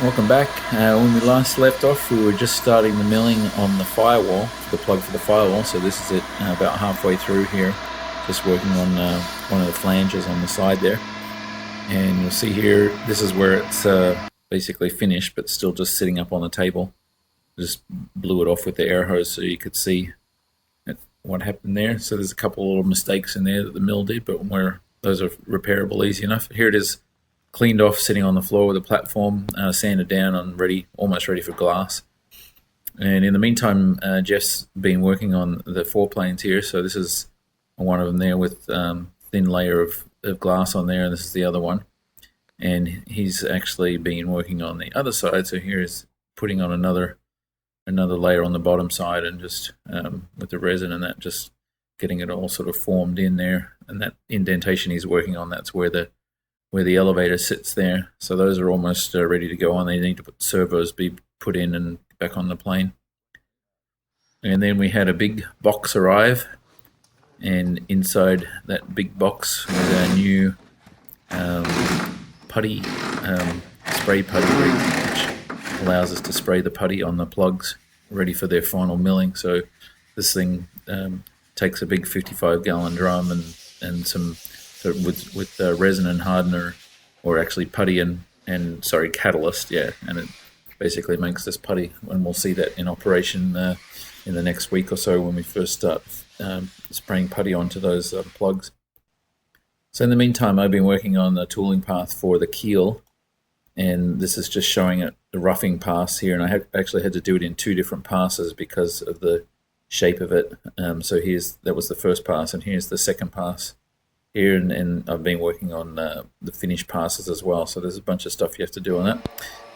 Welcome back. When we last left off, we were just starting the milling on the firewall, the plug for the firewall. So this is it, about halfway through here, just working on one of the flanges on the side there. And you'll see here, this is where it's basically finished, but still just sitting up on the table. Just blew it off with the air hose so you could see what happened there. So there's a couple of little mistakes in there that the mill did, but those are repairable easy enough. Here it is, cleaned off, sitting on the floor with a platform, sanded down and almost ready for glass. And in the meantime, Jeff's been working on the foreplanes here. So this is one of them there with thin layer of glass on there, and this is the other one. And he's actually been working on the other side. So here's putting on another layer on the bottom side, and just with the resin and that, just getting it all sort of formed in there. And that indentation he's working on, that's where the elevator sits there. So those are almost ready to go on. They need to put servos be put in and back on the plane. And then we had a big box arrive, and inside that big box was our new putty, spray putty rig, which allows us to spray the putty on the plugs ready for their final milling. So this thing takes a big 55-gallon drum and some with resin and hardener, or actually putty and catalyst, and it basically makes this putty, and we'll see that in operation in the next week or so when we first start spraying putty onto those plugs. So in the meantime, I've been working on the tooling path for the keel, and this is just showing it the roughing pass here, and I actually had to do it in two different passes because of the shape of it. So that was the first pass, and here's the second pass here, and I've been working on the finished passes as well. So there's a bunch of stuff you have to do on that.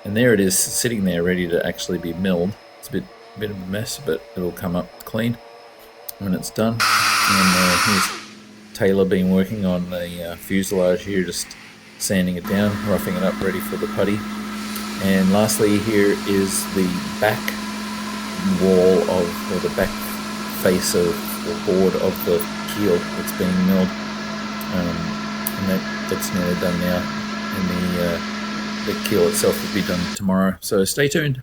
And there it is, sitting there ready to actually be milled. It's a bit of a mess, but it'll come up clean when it's done. And here's Taylor been working on the fuselage here, just sanding it down, roughing it up, ready for the putty. And lastly, here is the back wall or the back face of the board of the keel that's being milled. And that's nearly done now, and the keel itself will be done tomorrow. So stay tuned.